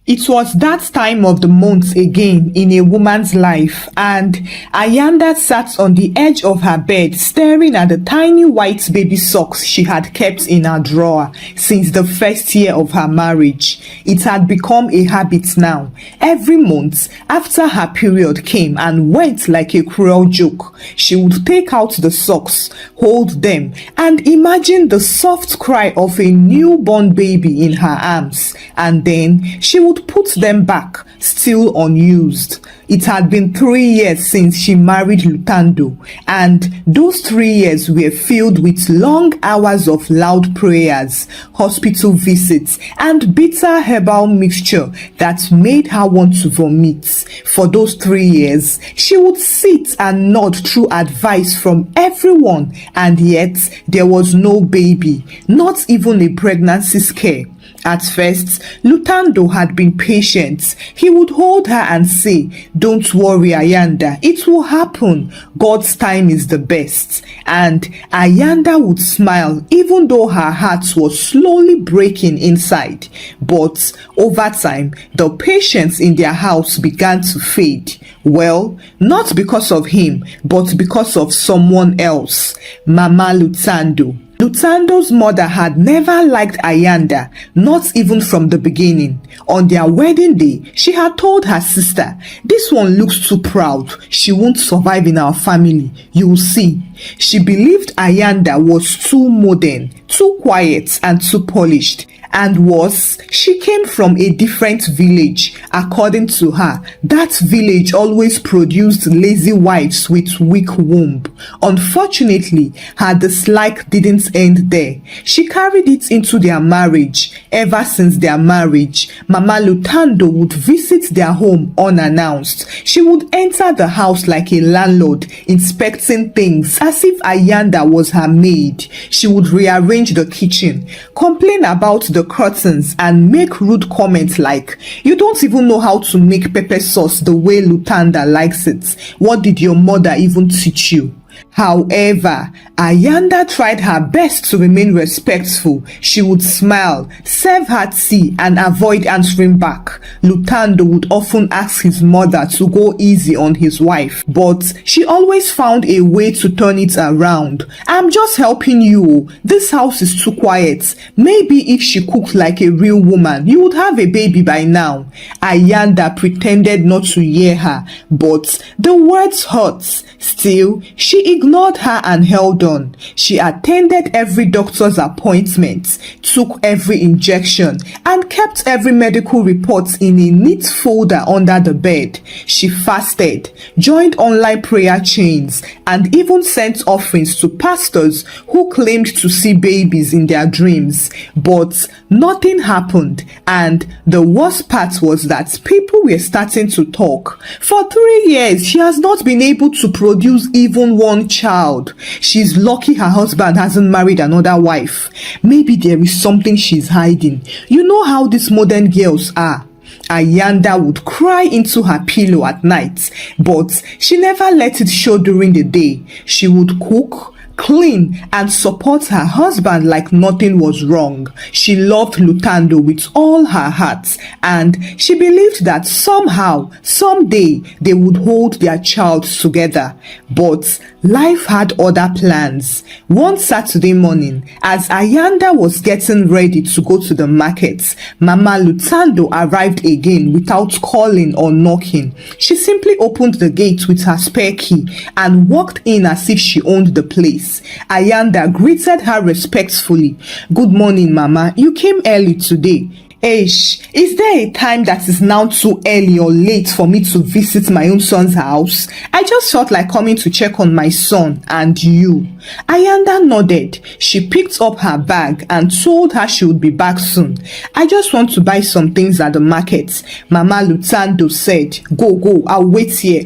It was that time of the month again in a woman's life, and Ayanda sat on the edge of her bed staring at the tiny white baby socks she had kept in her drawer since the first year of her marriage. It had become a habit now. Every month, after her period came and went like a cruel joke, she would take out the socks, hold them, and imagine the soft cry of a newborn baby in her arms, and then she would put them back, still unused. It had been 3 years since she married Lutando, and those 3 years were filled with long hours of loud prayers, hospital visits, and bitter herbal mixture that made her want to vomit. For those 3 years, she would sit and nod through advice from everyone, and yet there was no baby, not even a pregnancy scare. At first, Lutando had been patient. He would hold her and say, "Don't worry, Ayanda, it will happen. God's time is the best." And Ayanda would smile even though her heart was slowly breaking inside. But over time, the patience in their house began to fade. Well, not because of him, but because of someone else, Mama Lutando. Lutando's mother had never liked Ayanda, not even from the beginning. On their wedding day, she had told her sister, "This one looks too proud. She won't survive in our family. You will see." She believed Ayanda was too modern, too quiet, and too polished. And worse, she came from a different village. According to her, that village always produced lazy wives with weak womb. Unfortunately, her dislike didn't end there. She carried it into their marriage. Ever since their marriage, Mama Lutando would visit their home unannounced. She would enter the house like a landlord, inspecting things as if Ayanda was her maid. She would rearrange the kitchen, complain about the curtains, and make rude comments like, "You don't even know how to make pepper sauce the way Lutanda likes it. What did your mother even teach you?" However, Ayanda tried her best to remain respectful. She would smile, serve her tea, and avoid answering back. Lutando would often ask his mother to go easy on his wife, but she always found a way to turn it around. "I'm just helping you. This house is too quiet. Maybe if she cooked like a real woman, you would have a baby by now." Ayanda pretended not to hear her, but the words hurt. Still, she ignored her and held on. She attended every doctor's appointment, took every injection, and kept every medical report in a neat folder under the bed. She fasted, joined online prayer chains, and even sent offerings to pastors who claimed to see babies in their dreams. But nothing happened, and the worst part was that people were starting to talk. For 3 years, she has not been able to produce even one child. She's lucky her husband hasn't married another wife. Maybe there is something she's hiding. You know how these modern girls are. Ayanda would cry into her pillow at night, but she never let it show during the day. She would cook, clean, and support her husband like nothing was wrong. She loved Lutando with all her heart, and she believed that somehow, someday, they would hold their child together. But life had other plans. One Saturday morning, as Ayanda was getting ready to go to the market, Mama Lutando arrived again without calling or knocking. She simply opened the gate with her spare key and walked in as if she owned the place. Ayanda greeted her respectfully. "Good morning, Mama. You came early today." "Ish, is there a time that is now too early or late for me to visit my own son's house? I just felt like coming to check on my son and you." Ayanda nodded. She picked up her bag and told her she would be back soon. "I just want to buy some things at the market," Mama Lutando said. Go, I'll wait here."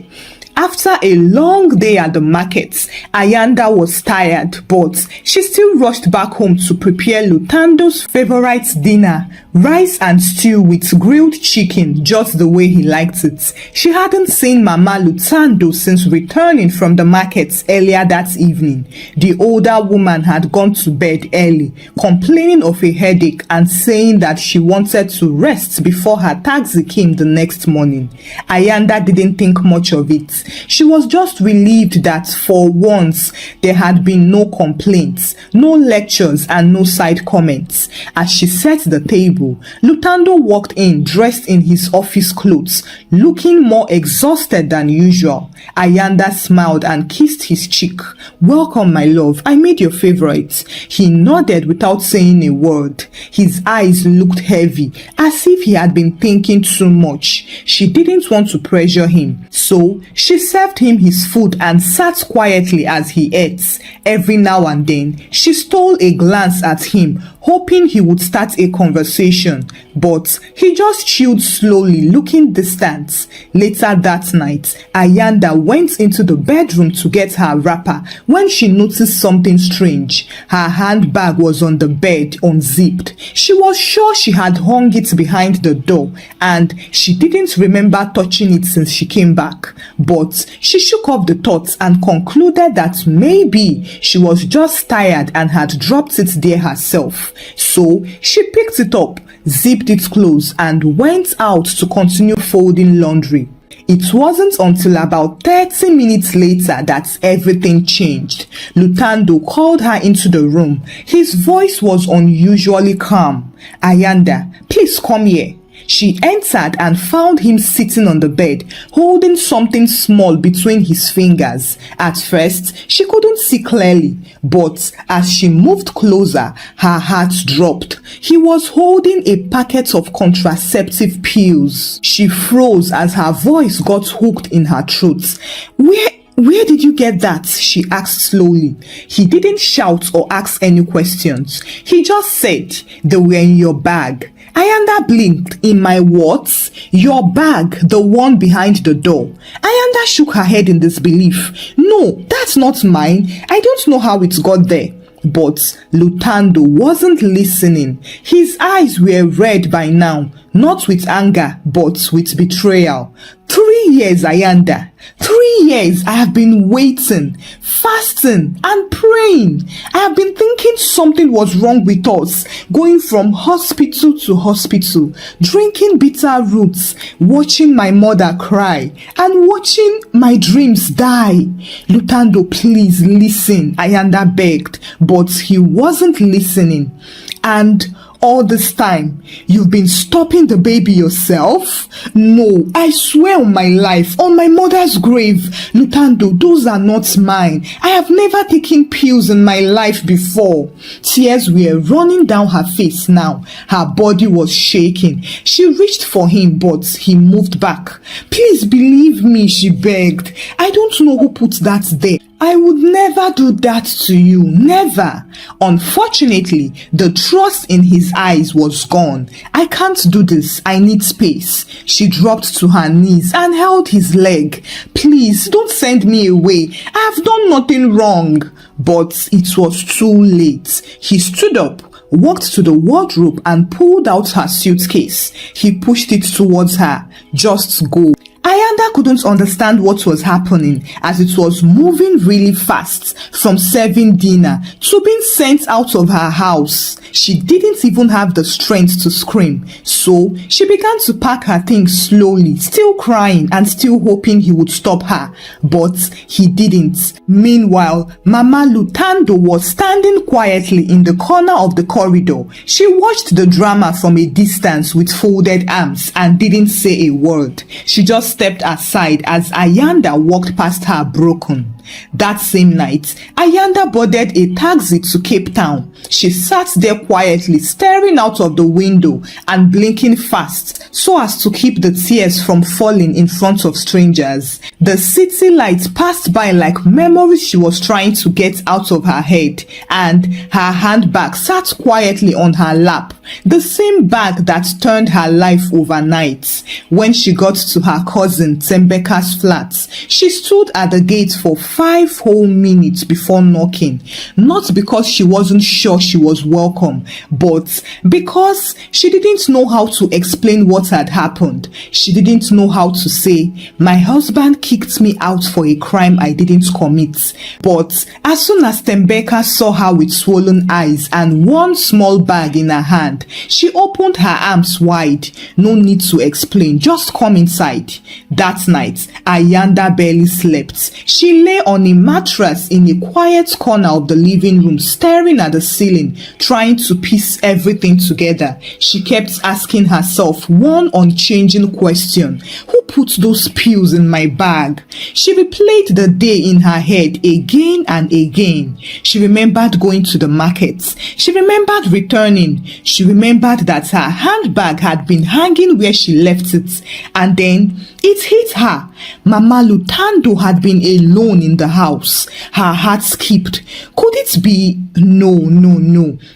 After a long day at the market, Ayanda was tired, but she still rushed back home to prepare Lutando's favorite dinner, Rice and stew with grilled chicken, just the way he liked it. She hadn't seen Mama Lutando since returning from the markets earlier that evening. The older woman had gone to bed early, complaining of a headache and saying that she wanted to rest before her taxi came the next morning. Ayanda didn't think much of it. She was just relieved that for once there had been no complaints, no lectures and no side comments. As she set the table, Lutando walked in dressed in his office clothes, looking more exhausted than usual. Ayanda smiled and kissed his cheek. "Welcome, my love. I made your favorite." He nodded without saying a word. His eyes looked heavy, as if he had been thinking too much. She didn't want to pressure him, so she served him his food and sat quietly as he ate. Every now and then, she stole a glance at him, hoping he would start a conversation, but he just chewed slowly, looking distant. Later that night, Ayanda went into the bedroom to get her wrapper when she noticed something strange. Her handbag was on the bed, unzipped. She was sure she had hung it behind the door, and she didn't remember touching it since she came back. But she shook off the thoughts and concluded that maybe she was just tired and had dropped it there herself. So she picked it up, zipped it close, and went out to continue folding laundry. It wasn't until about 30 minutes later that everything changed. Lutando called her into the room. His voice was unusually calm. "Ayanda, please come here." She entered and found him sitting on the bed, holding something small between his fingers. At first, she couldn't see clearly, but as she moved closer, her heart dropped. He was holding a packet of contraceptive pills. She froze as her voice got hooked in her throat. Where did you get that?" she asked slowly. He didn't shout or ask any questions. He just said, "They were in your bag." Ayanda blinked. "In my what?" "Your bag, the one behind the door." Ayanda shook her head in disbelief. "No, that's not mine. I don't know how it got there." But Lutando wasn't listening. His eyes were red by now, not with anger, but with betrayal. 3 years, Ayanda. 3 years I have been waiting, fasting and praying. I have been thinking something was wrong with us, going from hospital to hospital, drinking bitter roots, watching my mother cry, and watching my dreams die. "Lutando, please listen," Ayanda begged, but he wasn't listening. "And all this time, you've been stopping the baby yourself?" "No, I swear on my life, on my mother's grave. Lutando, those are not mine. I have never taken pills in my life before." Tears were running down her face now. Her body was shaking. She reached for him, but he moved back. "Please believe me," she begged. "I don't know who put that there. I would never do that to you, never." Unfortunately, the trust in his eyes was gone. "I can't do this. I need space." She dropped to her knees and held his leg. "Please, don't send me away. I have done nothing wrong." But it was too late. He stood up, walked to the wardrobe and pulled out her suitcase. He pushed it towards her. "Just go." Ayanda couldn't understand what was happening, as it was moving really fast, from serving dinner to being sent out of her house. She didn't even have the strength to scream, so she began to pack her things slowly, still crying and still hoping he would stop her, but he didn't. Meanwhile, Mama Lutando was standing quietly in the corner of the corridor. She watched the drama from a distance with folded arms and didn't say a word. She just stepped aside as Ayanda walked past her broken. That same night, Ayanda boarded a taxi to Cape Town. She sat there quietly, staring out of the window and blinking fast so as to keep the tears from falling in front of strangers. The city lights passed by like memories she was trying to get out of her head, and her handbag sat quietly on her lap, the same bag that turned her life overnight. When she got to her cousin Tembeka's flat, she stood at the gate for 5 whole minutes before knocking, not because she wasn't sure she was welcome, but because she didn't know how to explain what had happened. She didn't know how to say, "My husband kicked me out for a crime I didn't commit." But as soon as Tembeka saw her with swollen eyes and one small bag in her hand, she opened her arms wide. "No need to explain, just come inside." That night, Ayanda barely slept. She lay on a mattress in a quiet corner of the living room, staring at the ceiling, trying to piece everything together. She kept asking herself one unchanging question: who put those pills in my bag? She replayed the day in her head again and again. She remembered going to the market. She remembered returning. She remembered that her handbag had been hanging where she left it. And then it hit her. Mama Lutando had been alone in the house. Her heart skipped. Could it be? No.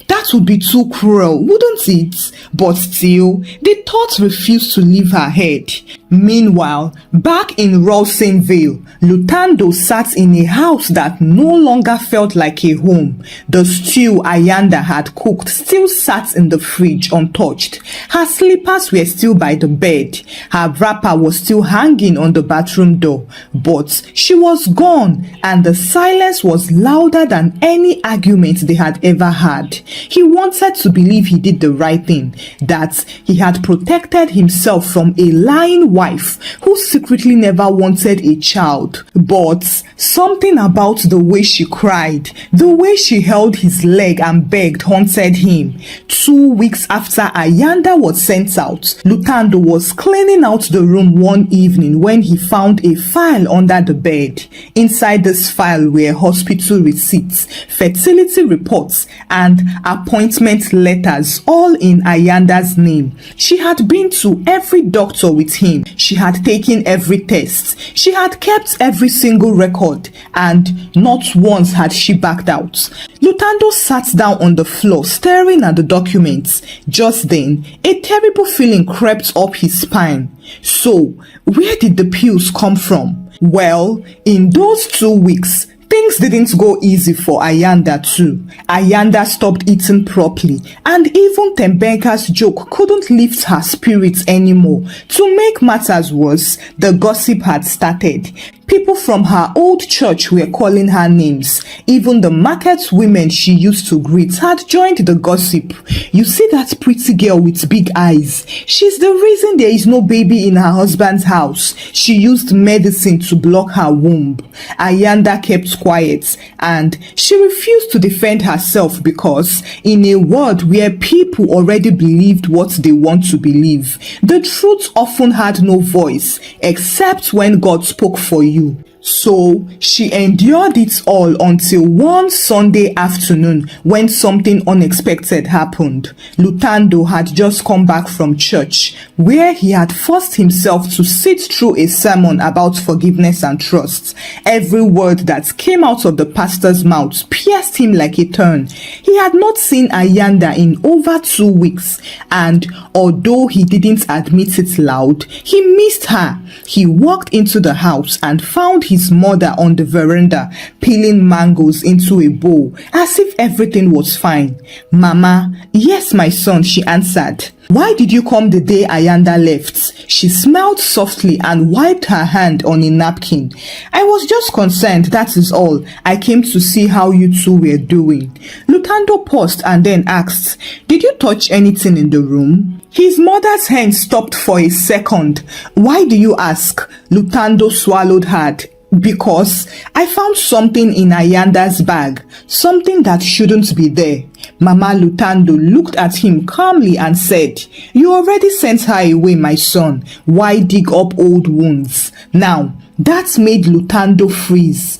That would be too cruel, wouldn't it? But still, the thought refused to leave her head. Meanwhile, back in Rawsonville, Lutando sat in a house that no longer felt like a home. The stew Ayanda had cooked still sat in the fridge untouched. Her slippers were still by the bed. Her wrapper was still hanging on the bathroom door. But she was gone, and the silence was louder than any argument they had ever had. He wanted to believe he did the right thing, that he had protected himself from a lying wife who secretly never wanted a child. But something about the way she cried, the way she held his leg and begged, haunted him. 2 weeks after Ayanda was sent out, Lutando was cleaning out the room one evening when he found a file under the bed. Inside this file were hospital receipts, fertility reports, and appointment letters, all in Ayanda's name. She had been to every doctor with him. She had taken every test. She had kept every single record, and not once had she backed out. Lutando sat down on the floor, staring at the documents. Just then, a terrible feeling crept up his spine. So, where did the pills come from? Well, in those 2 weeks, things didn't go easy for Ayanda too. Ayanda stopped eating properly, and even Tembeka's joke couldn't lift her spirits anymore. To make matters worse, the gossip had started. People from her old church were calling her names. Even the market women she used to greet had joined the gossip. "You see that pretty girl with big eyes? She's the reason there is no baby in her husband's house. She used medicine to block her womb." Ayanda kept quiet, and she refused to defend herself because, in a world where people already believed what they want to believe, the truth often had no voice except when God spoke for you. So she endured it all until one Sunday afternoon when something unexpected happened. Lutando had just come back from church, where he had forced himself to sit through a sermon about forgiveness and trust. Every word that came out of the pastor's mouth pierced him like a thorn. He had not seen Ayanda in over 2 weeks, and although he didn't admit it loud, he missed her. He walked into the house and found his mother on the veranda peeling mangoes into a bowl as if everything was fine. "Mama, yes, my son," she answered. "Why did you come the day Ayanda left?" She smiled softly and wiped her hand on a napkin. "I was just concerned, that is all. I came to see how you two were doing." Lutando paused and then asked, "Did you touch anything in the room?" His mother's hand stopped for a second. "Why do you ask?" Lutando swallowed hard. "Because I found something in Ayanda's bag, something that shouldn't be there." Mama Lutando looked at him calmly and said, "You already sent her away, my son. Why dig up old wounds?" Now, that made Lutando freeze.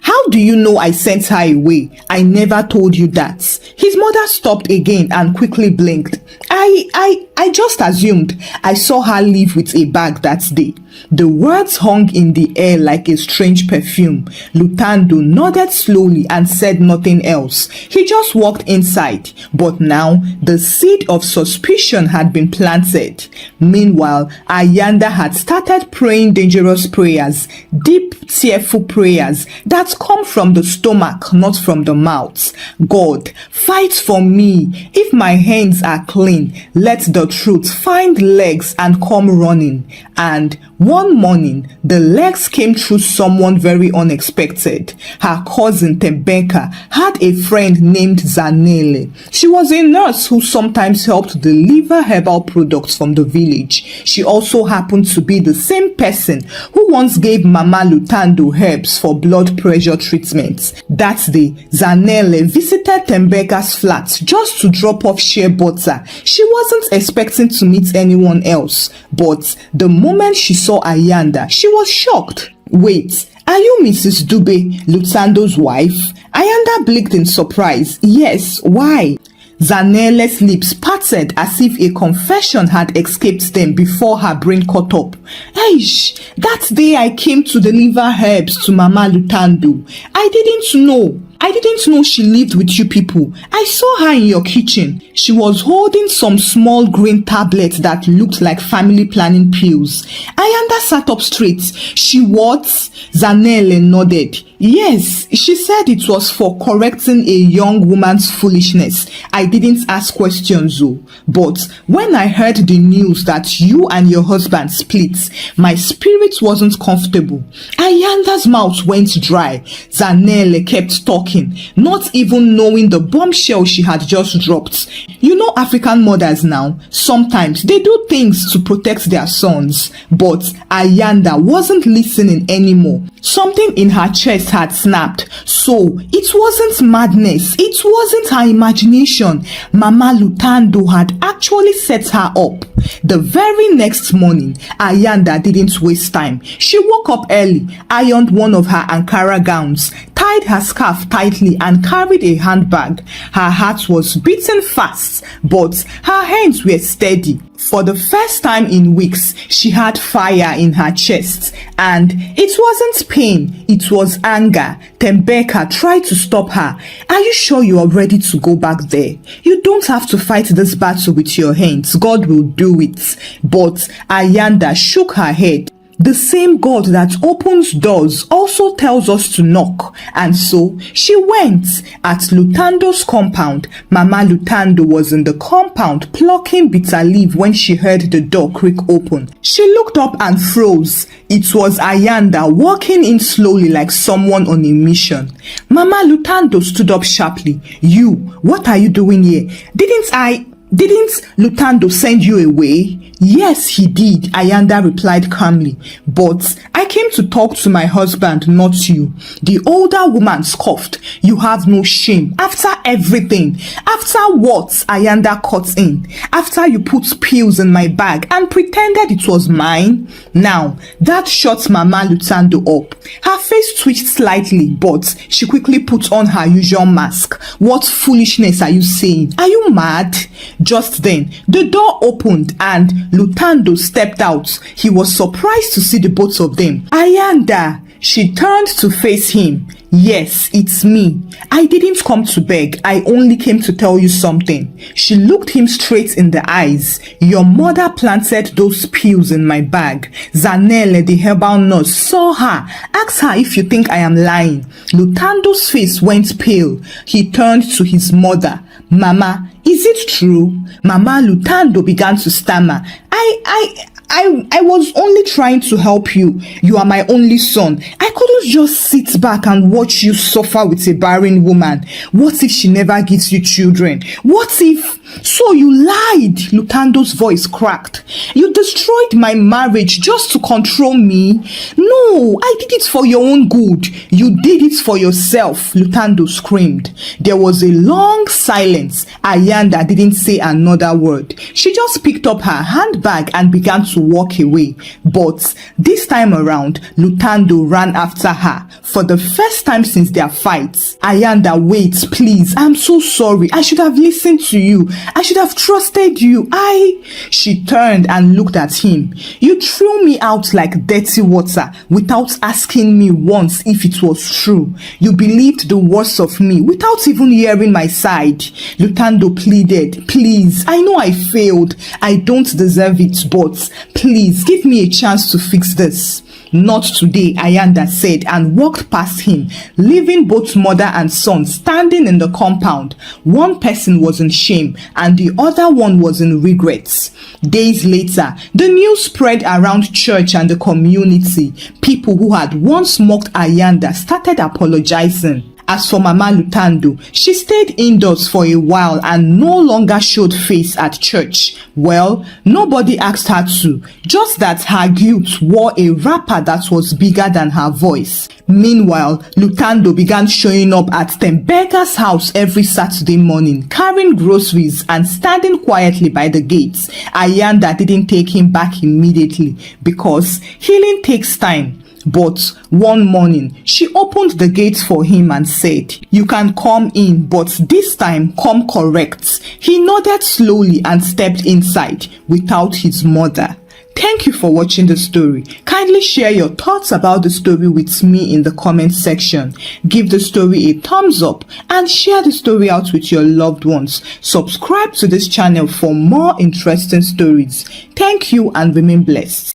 "How do you know I sent her away? I never told you that." His mother stopped again and quickly blinked. I I just assumed. I saw her leave with a bag that day. The words hung in the air like a strange perfume. Lutando nodded slowly and said nothing else. He just walked inside. But now, the seed of suspicion had been planted. Meanwhile, Ayanda had started praying dangerous prayers, deep, tearful prayers that come from the stomach, not from the mouth. God, fight for me. If my hands are clean, let the truth find legs and come running. And one morning, the legs came through someone very unexpected. Her cousin Tembeka had a friend named Zanele. She was a nurse who sometimes helped deliver herbal products from the village. She also happened to be the same person who once gave Mama Lutando herbs for blood pressure treatments. That day, Zanele visited Tembeka's flat just to drop off shea butter. She wasn't expecting to meet anyone else, but the moment she saw Ayanda, she was shocked. Wait, are you Mrs. Dube, Lutando's wife? Ayanda blinked in surprise. Yes, why? Zanele's lips parted as if a confession had escaped them before her brain caught up. Eish, that day I came to deliver herbs to Mama Lutando. I didn't know she lived with you people. I saw her in your kitchen. She was holding some small green tablets that looked like family planning pills. Ayanda sat up straight. She what? Zanele nodded. Yes, she said it was for correcting a young woman's foolishness. I didn't ask questions though. But when I heard the news that you and your husband split, my spirit wasn't comfortable. Ayanda's mouth went dry. Zanele kept talking, not even knowing the bombshell she had just dropped. You know African mothers now, sometimes they do things to protect their sons. But Ayanda wasn't listening anymore. Something in her chest had snapped. So it wasn't madness. It wasn't her imagination. Mama Lutando had actually set her up. The very next morning, Ayanda didn't waste time. She woke up early, ironed one of her Ankara gowns, tied her scarf tightly and carried a handbag. Her heart was beating fast, but her hands were steady. For the first time in weeks, she had fire in her chest, and it wasn't pain, it was anger. Tembeka tried to stop her. Are you sure you are ready to go back there? You don't have to fight this battle with your hands. God will do it. But Ayanda shook her head. The same God that opens doors also tells us to knock. And so she went. At Lutando's compound, Mama Lutando was in the compound plucking bitter leaf when she heard the door creak open. She looked up and froze. It was Ayanda walking in slowly like someone on a mission. Mama Lutando stood up sharply. You, what are you doing here? Didn't Lutando send you away? Yes, he did, Ayanda replied calmly. But I came to talk to my husband, not you. The older woman scoffed. You have no shame. After everything. After what? Ayanda cut in. After you put pills in my bag and pretended it was mine? Now, that shut Mama Lutando up. Her face twitched slightly, but she quickly put on her usual mask. What foolishness are you saying? Are you mad? Just then, the door opened and Lutando stepped out. He was surprised to see the both of them. Ayanda, she turned to face him. Yes, it's me. I didn't come to beg. I only came to tell you something. She looked him straight in the eyes. Your mother planted those pills in my bag. Zanele, the herbal nurse, saw her. Ask her if you think I am lying. Lutando's face went pale. He turned to his mother. Mama, is it true? Mama Lutando began to stammer. I was only trying to help you. You are my only son. I couldn't just sit back and watch you suffer with a barren woman. What if she never gives you children? What if... So you lied, Lutando's voice cracked. You destroyed my marriage just to control me. No, I did it for your own good. You did it for yourself, Lutando screamed. There was a long silence. Ayanda didn't say another word. She just picked up her handbag and began to walk away. But this time around, Lutando ran after her. For the first time since their fight. Ayanda, wait, please. I'm so sorry. I should have listened to you. I should have trusted you. She turned and looked at him. You threw me out like dirty water without asking me once if it was true. You believed the worst of me without even hearing my side. Lutando pleaded, please, I know I failed. I don't deserve it, but please give me a chance to fix this. Not today, Ayanda said, and walked past him, leaving both mother and son standing in the compound. One person was in shame and the other one was in regrets. Days later, the news spread around church and the community. People who had once mocked Ayanda started apologizing. As for Mama Lutando, she stayed indoors for a while and no longer showed face at church. Well, nobody asked her to, just that her guilt wore a wrapper that was bigger than her voice. Meanwhile, Lutando began showing up at Tembega's house every Saturday morning, carrying groceries and standing quietly by the gates. Ayanda didn't take him back immediately because healing takes time. But one morning, she opened the gates for him and said, you can come in, but this time come correct. He nodded slowly and stepped inside without his mother. Thank you for watching the story. Kindly share your thoughts about the story with me in the comment section. Give the story a thumbs up and share the story out with your loved ones. Subscribe to this channel for more interesting stories. Thank you and remain blessed.